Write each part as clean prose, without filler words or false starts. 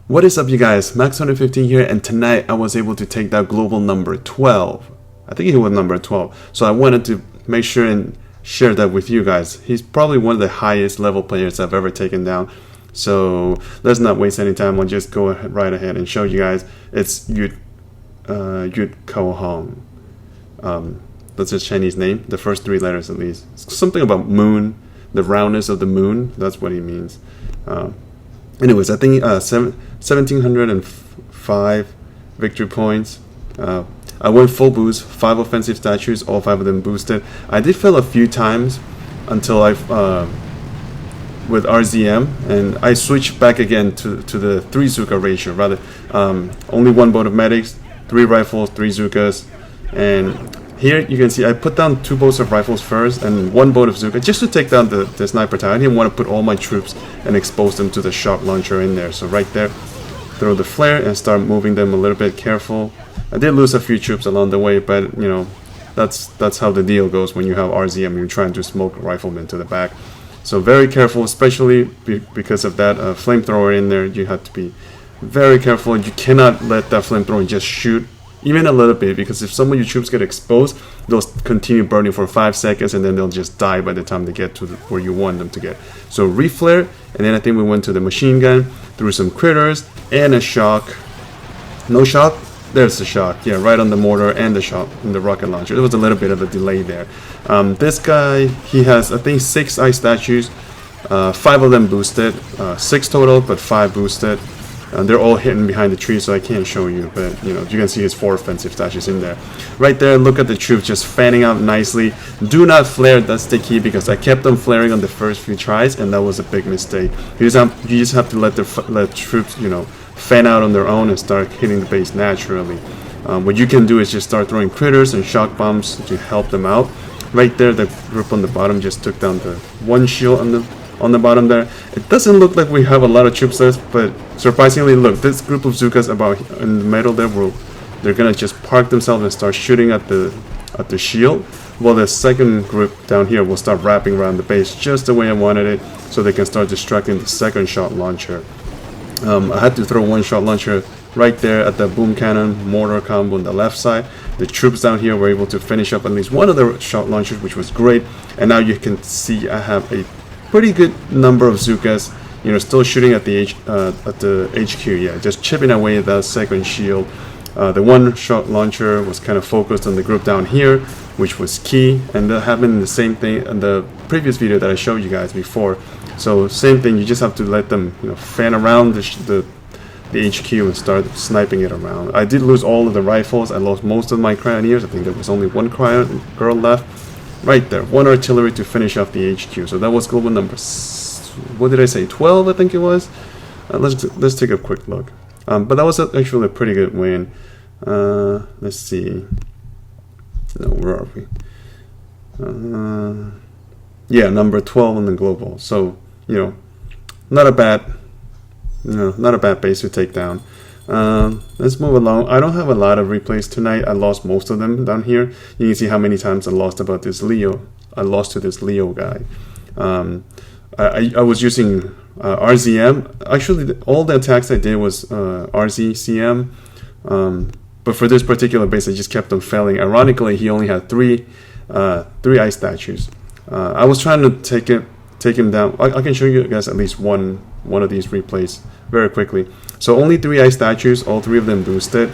What is up, you guys? Max115 here, and tonight I was able to take that global number 12. I think he was number 12. So I wanted to make sure and share that with you guys. He's probably one of the highest level players I've ever taken down. So let's not waste any time. I'll just go right ahead and show you guys. It's Yud Ko-hong. That's his Chinese name. The first three letters at least. It's something about moon, the roundness of the moon. That's what he means. Anyways, I think 1,705 victory points. I went full boost, 5 offensive statues, all 5 of them boosted. I did fail a few times until I with rczm, and I switched back again to the 3 zooka ratio. Rather, only 1 boat of medics, 3 rifles, 3 zookas, and here you can see I put down 2 boats of rifles first and 1 boat of zooka just to take down the sniper tower. I didn't want to put all my troops and expose them to the shock launcher in there. So right there, throw the flare and start moving them a little bit careful. I did lose a few troops along the way, but you know, that's how the deal goes when you have rczm. You're trying to smoke riflemen to the back. So very careful, especially because of that flamethrower in there. You have to be very careful. You cannot let that flamethrower just shoot even a little bit, because if some of your troops get exposed, they'll continue burning for 5 seconds and then they'll just die by the time they get to where you want them to get. So reflare, and then I think we went to the machine gun, threw some critters and a shock. No shock? There's the shock. Yeah, right on the mortar and the shock in the rocket launcher. There was a little bit of a delay there. This guy, he has I think 6 ice statues, 5 of them boosted, 6 total, but 5 boosted. They're all hidden behind the tree, so I can't show you, but you know, you can see his 4 offensive statues in there. Right there, look at the troops just fanning out nicely. Do not flare, that's the key, because I kept them flaring on the first few tries, and that was a big mistake. You just have to let troops, you know, fan out on their own and start hitting the base naturally. What you can do is just start throwing critters and shock bombs to help them out. Right there, the group on the bottom just took down the 1 shield on the bottom there. It doesn't look like we have a lot of troops left, but surprisingly, look, this group of zookas about in the middle there, they're gonna just park themselves and start shooting at the shield, while the second group down here will start wrapping around the base just the way I wanted it, so they can start distracting the second shot launcher. I had to throw 1 shot launcher right there at the boom cannon mortar combo on the left side. The troops down here were able to finish up at least 1 of the shot launchers, which was great. And now you can see I have a pretty good number of zookas, you know, still shooting at the HQ. Yeah, just chipping away at that second shield. The 1 shot launcher was kind of focused on the group down here, which was key, and that happened in the same thing in the previous video that I showed you guys before. So same thing, you just have to let them, you know, fan around the HQ and start sniping it around. I did lose all of the rifles. I lost most of my cryoneers. I think there was only 1 cryo girl left. Right there, 1 artillery to finish off the HQ. So that was global number, what did I say, 12 I think it was. Let's take a quick look. But that was actually a pretty good win. Let's see. No, where are we? Yeah, number 12 on the global. So, you know, not a bad base to take down. Let's move along. I don't have a lot of replays tonight. I lost most of them down here. You can see how many times I lost to this Leo guy. I was using rczm. Actually, all the attacks I did was rczm. But for this particular base, I just kept on failing. Ironically, he only had 3 ice statues. I was trying to take him down. I can show you guys at least one of these replays very quickly. So only 3 ice statues, all 3 of them boosted.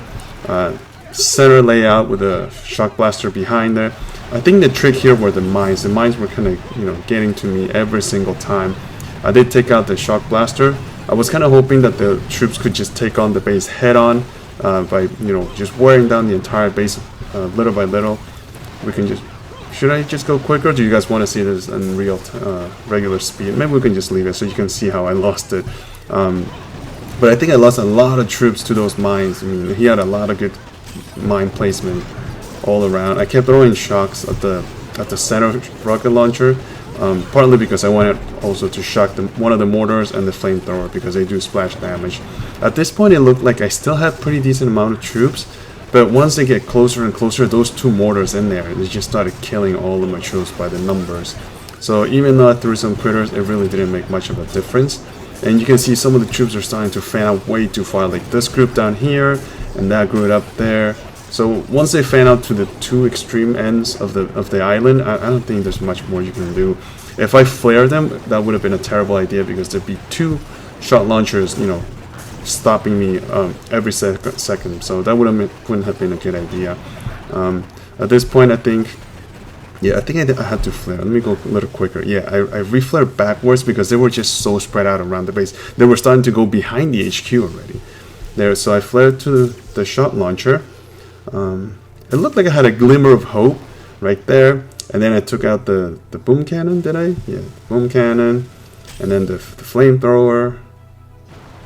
Center layout with a shock blaster behind there. I think the trick here were the mines. The mines were kind of, you know, getting to me every single time. I did take out the shock blaster. I was kind of hoping that the troops could just take on the base head on by, you know, just wearing down the entire base little by little. We can just. Should I just go quicker, or do you guys want to see this in real regular speed? Maybe we can just leave it so you can see how I lost it. But I think I lost a lot of troops to those mines. I mean, he had a lot of good mine placement all around. I kept throwing shocks at the center rocket launcher, partly because I wanted also to shock one of the mortars and the flamethrower, because they do splash damage. At this point, it looked like I still had pretty decent amount of troops. But once they get closer and closer, those 2 mortars in there, they just started killing all of my troops by the numbers. So even though I threw some critters, it really didn't make much of a difference. And you can see some of the troops are starting to fan out way too far, like this group down here and that group up there. So once they fan out to the two extreme ends of the island, I don't think there's much more you can do. If I flare them, that would have been a terrible idea, because there'd be 2 shot launchers, you know, stopping me every second. So that wouldn't have been a good idea. At this point, I think I had to flare. Let me go a little quicker. Yeah, I reflared backwards because they were just so spread out around the base. They were starting to go behind the HQ already. There, so I flared to the shot launcher. It looked like I had a glimmer of hope right there, and then I took out the boom cannon. Did I? Yeah, boom cannon, and then the flamethrower.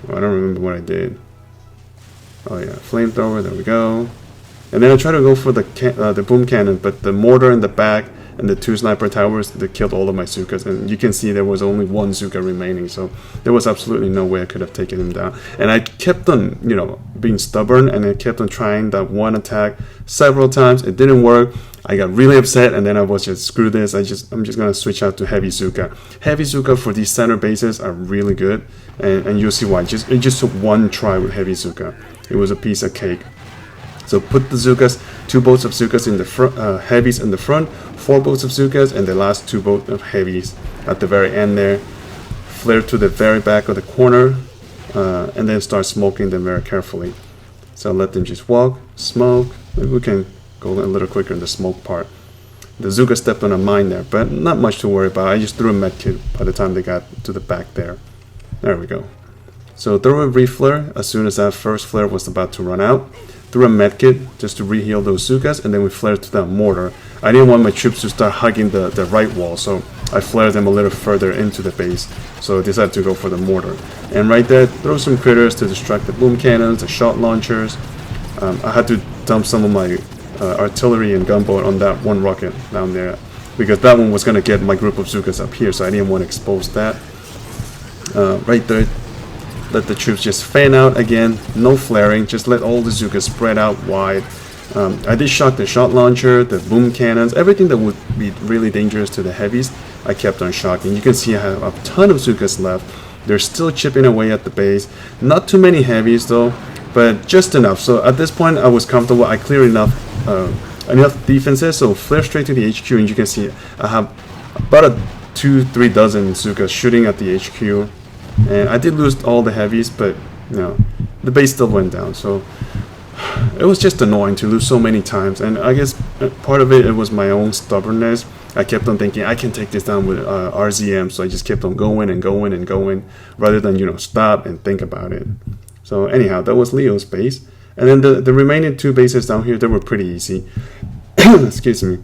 Oh, I don't remember what I did. Oh yeah, flamethrower. There we go. And then I tried to go for the boom cannon, but the mortar in the back and the 2 sniper towers, they killed all of my zookas. And you can see there was only 1 zooka remaining, so there was absolutely no way I could have taken him down. And I kept on, you know, being stubborn, and I kept on trying that one attack several times. It didn't work. I got really upset, and then I was just, screw this. I'm just gonna switch out to heavy zooka. Heavy zooka for these center bases are really good, and you'll see why. It just took 1 try with heavy zooka. It was a piece of cake. So put the zookas, 2 boats of zookas in the front, heavies in the front, 4 boats of zookas, and the last 2 boats of heavies at the very end there. Flare to the very back of the corner, and then start smoking them very carefully. So let them just walk, smoke. Maybe we can go a little quicker in the smoke part. The zooka stepped on a mine there, but not much to worry about. I just threw a medkit by the time they got to the back there. There we go. So throw a reflare as soon as that first flare was about to run out. Threw a medkit just to reheal those zookas, and then we flared to that mortar. I didn't want my troops to start hugging the right wall, so I flared them a little further into the base. So I decided to go for the mortar. And right there, throw some critters to distract the boom cannons, the shot launchers. I had to dump some of my artillery and gunboat on that 1 rocket down there, because that one was going to get my group of zookas up here, so I didn't want to expose that. Right there, let the troops just fan out again, no flaring, just let all the zookas spread out wide. I did shock the shot launcher, the boom cannons, everything that would be really dangerous to the heavies, I kept on shocking. You can see I have a ton of zookas left. They're still chipping away at the base. Not too many heavies though, but just enough. So at this point I was comfortable. I cleared enough defenses, so flare straight to the HQ, and you can see I have about 2-3 dozen zookas shooting at the HQ. And I did lose all the heavies, but you know, the base still went down. So it was just annoying to lose so many times. And I guess part of it was my own stubbornness. I kept on thinking I can take this down with rczm, so I just kept on going and going and going, rather than, you know, stop and think about it. So anyhow, that was Leo's base. And then the remaining 2 bases down here, they were pretty easy. Excuse me.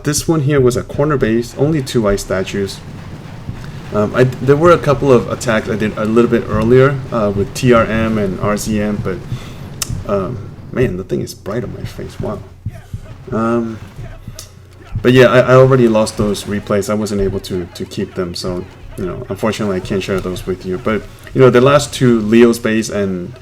This one here was a corner base, only 2 ice statues. There were a couple of attacks I did a little bit earlier with TRM and RZM, but man, the thing is bright on my face. Wow. But yeah, I already lost those replays. I wasn't able to keep them, so you know, unfortunately, I can't share those with you. But you know, the last 2, Leo's base and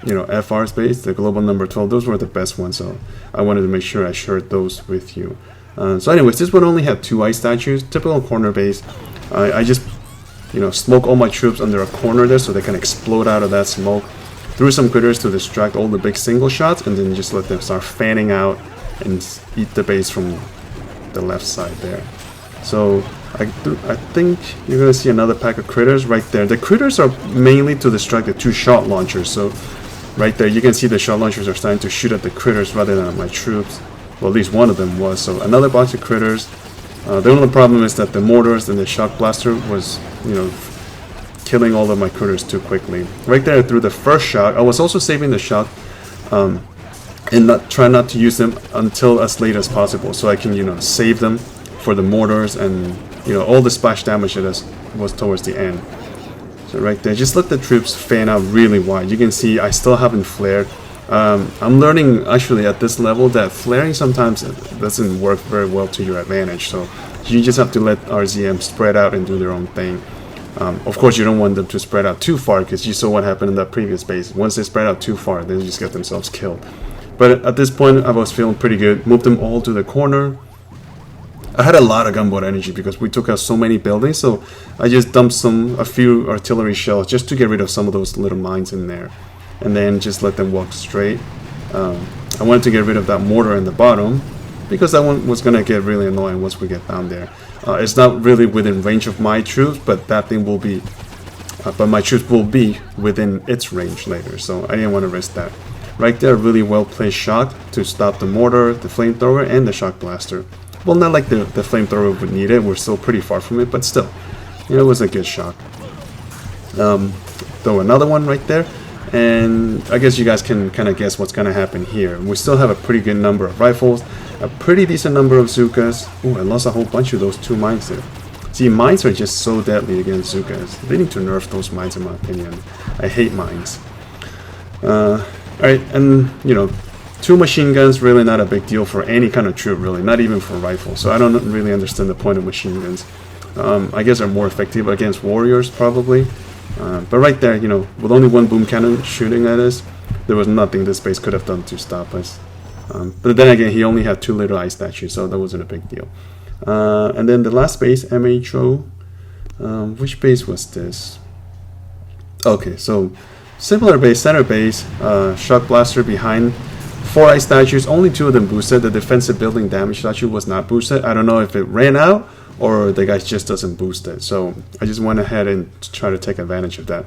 you know, FR's base, the global number 12, those were the best ones. So I wanted to make sure I shared those with you. So anyways, this one only had 2 ice statues, typical corner base. I just, you know, smoke all my troops under a corner there so they can explode out of that smoke. Threw some critters to distract all the big single shots, and then just let them start fanning out and eat the base from the left side there. So I think you're going to see another pack of critters right there. The critters are mainly to distract the 2 shot launchers. So right there, you can see the shot launchers are starting to shoot at the critters rather than at my troops. Well, at least one of them was. So another box of critters. The only problem is that the mortars and the shock blaster was, you know, killing all of my critters too quickly. Right there, I threw the first shock. I was also saving the shock and try not to use them until as late as possible, so I can, you know, save them for the mortars and, you know, all the splash damage that was towards the end. So right there, just let the troops fan out really wide. You can see I still haven't flared. I'm learning actually at this level that flaring sometimes doesn't work very well to your advantage, so you just have to let RZM spread out and do their own thing. Of course, you don't want them to spread out too far, because you saw what happened in that previous base. Once they spread out too far, they just get themselves killed. But at this point, I was feeling pretty good. Moved them all to the corner. I had a lot of gunboat energy because we took out so many buildings, so I just dumped a few artillery shells just to get rid of some of those little mines in there, and then just let them walk straight. I wanted to get rid of that mortar in the bottom because that one was gonna get really annoying once we get down there. It's not really within range of my troops, but that thing will be. But my troops will be within its range later, so I didn't want to risk that. Right there, really well placed shot to stop the mortar, the flamethrower, and the shock blaster. Well, not like the flamethrower would need it. We're still pretty far from it, but still, it was a good shot. Throw another one right there, and I guess you guys can kind of guess what's going to happen here. We still have a pretty good number of rifles, a pretty decent number of zookas. Ooh, I lost a whole bunch of those 2 mines there. See, mines are just so deadly against zookas. They need to nerf those mines, in my opinion. I hate mines. Alright, and, 2 machine guns, really not a big deal for any kind of troop, really. Not even for rifles. So I don't really understand the point of machine guns. I guess they're more effective against warriors, probably. But right there, with only 1 boom cannon shooting at us, there was nothing this base could have done to stop us. But then again, he only had 2 little ice statues, so that wasn't a big deal. And then the last base, MHO, which base was this? Okay, so similar base, center base, shock blaster behind, 4 ice statues, only 2 of them boosted. The defensive building damage statue was not boosted. I don't know if it ran out or the guy just doesn't boost it. So I just went ahead and try to take advantage of that.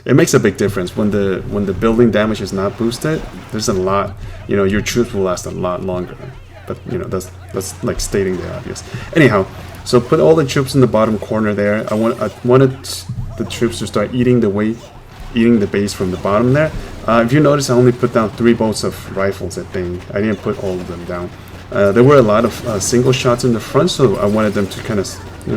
It makes a big difference when the building damage is not boosted. There's a lot, your troops will last a lot longer. But that's like stating the obvious. Anyhow, so put all the troops in the bottom corner there. I wanted the troops to start eating the base from the bottom there. If you notice, I only put down 3 bolts of rifles. I think I didn't put all of them down. There were a lot of single shots in the front, so I wanted them to kind of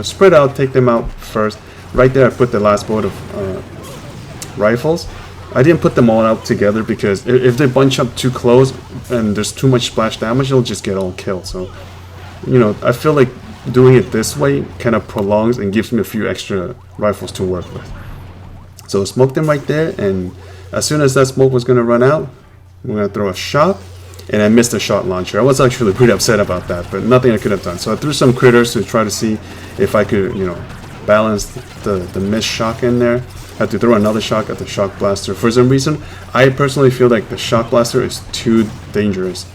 spread out, take them out first. Right there, I put the last bolt of rifles. I didn't put them all out together because if they bunch up too close and there's too much splash damage, they'll just get all killed. So, I feel like doing it this way kind of prolongs and gives me a few extra rifles to work with. So smoke them right there, and as soon as that smoke was going to run out, we're going to throw a shot, and I missed a shot launcher. I was actually pretty upset about that, but nothing I could have done. So I threw some critters to try to see if I could, balance the missed shock in there. Had to throw another shock at the shock blaster. For some reason, I personally feel like the shock blaster is too dangerous.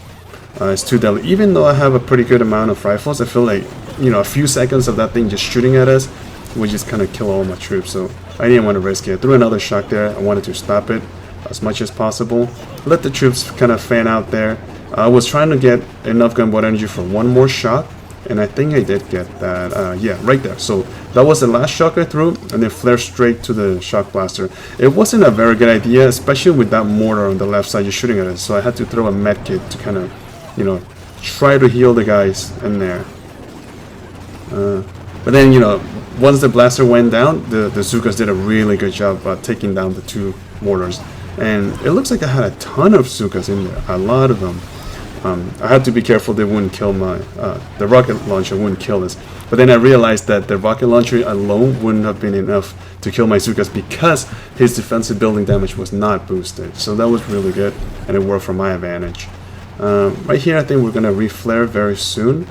It's too deadly. Even though I have a pretty good amount of rifles, I feel like, a few seconds of that thing just shooting at us would just kind of kill all my troops. So I didn't want to risk it. I threw another shock there. I wanted to stop it as much as possible. Let the troops kind of fan out there. I was trying to get enough gunboat energy for 1 more shock. And I think I did get that, yeah, right there. So that was the last shock I threw, and then flare straight to the shock blaster. It wasn't a very good idea, especially with that mortar on the left side just shooting at us. So I had to throw a med kit to kind of, try to heal the guys in there. But then, once the blaster went down, the zookas did a really good job taking down the 2 mortars. And it looks like I had a ton of zookas in there, a lot of them. I had to be careful they wouldn't kill the rocket launcher wouldn't kill us. But then I realized that the rocket launcher alone wouldn't have been enough to kill my zookas because his defensive building damage was not boosted. So that was really good, and it worked for my advantage. Right here, I think we're going to re-flare very soon.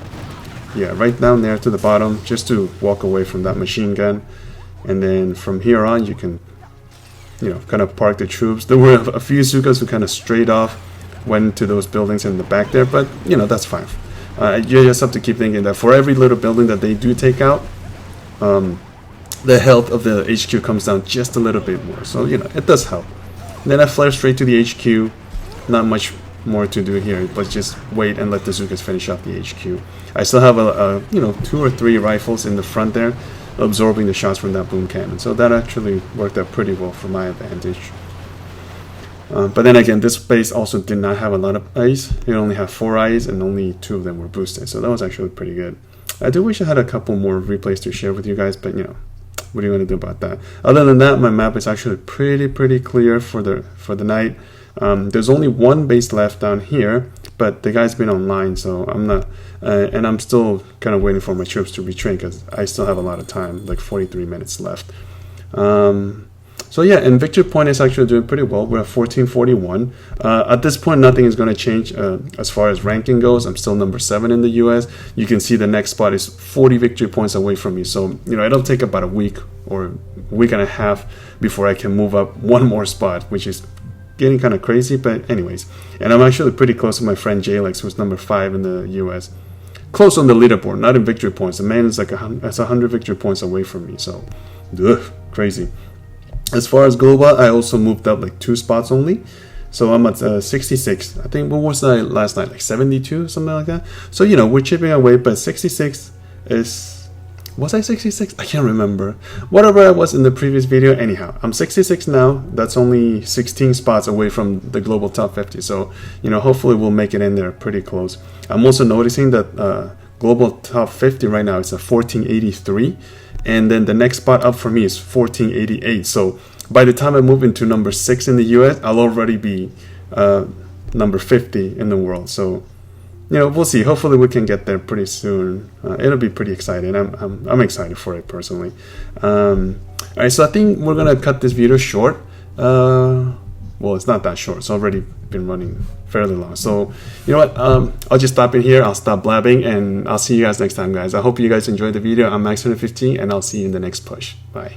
Yeah, right down there to the bottom, just to walk away from that machine gun. And then from here on, you can, kind of park the troops. There were a few zookas who kind of strayed off, went to those buildings in the back there, but that's fine. You just have to keep thinking that for every little building that they do take out, the health of the HQ comes down just a little bit more. So it does help. And then I flare straight to the HQ. Not much more to do here, but just wait and let the zookas finish off the HQ. I still have a 2 or 3 rifles in the front there, absorbing the shots from that boom cannon. So that actually worked out pretty well for my advantage. But then again, this base also did not have a lot of ice. It only had 4 ice, and only 2 of them were boosted. So that was actually pretty good. I do wish I had a couple more replays to share with you guys, but what are you going to do about that? Other than that, my map is actually pretty clear for the night. There's only 1 base left down here, but the guy's been online, so I'm not, and I'm still kind of waiting for my troops to retrain because I still have a lot of time, like 43 minutes left. So yeah, and victory point is actually doing pretty well. We're at 1441. At this point, nothing is going to change as far as ranking goes. I'm still number 7 in the US. You can see the next spot is 40 victory points away from me. So, you know, it'll take about a week or a week and a half before I can move up one more spot, which is getting kind of crazy. But anyways, and I'm actually pretty close to my friend Jalex, who's number 5 in the US. Close on the leaderboard, not in victory points. The man is like 100 victory points away from me. So, crazy. As far as global, I also moved up like 2 spots only. So I'm at 66. I think, what was I last night? Like 72, something like that. So, you know, we're chipping away, but 66 is... Was I 66? I can't remember. Whatever I was in the previous video. Anyhow, I'm 66 now. That's only 16 spots away from the global top 50. So, you know, hopefully we'll make it in there pretty close. I'm also noticing that global top 50 right now is at 1483. And then the next spot up for me is 1488. So by the time I move into number 6 in the US, I'll already be number 50 in the world. So, you know, we'll see. Hopefully we can get there pretty soon. It'll be pretty exciting. I'm excited for it personally. All right, so I think we're gonna cut this video short. Well, it's not that short. It's already been running fairly long. So, you know what? I'll just stop in here. I'll stop blabbing, and I'll see you guys next time, guys. I hope you guys enjoyed the video. I'm Max115, and I'll see you in the next push. Bye.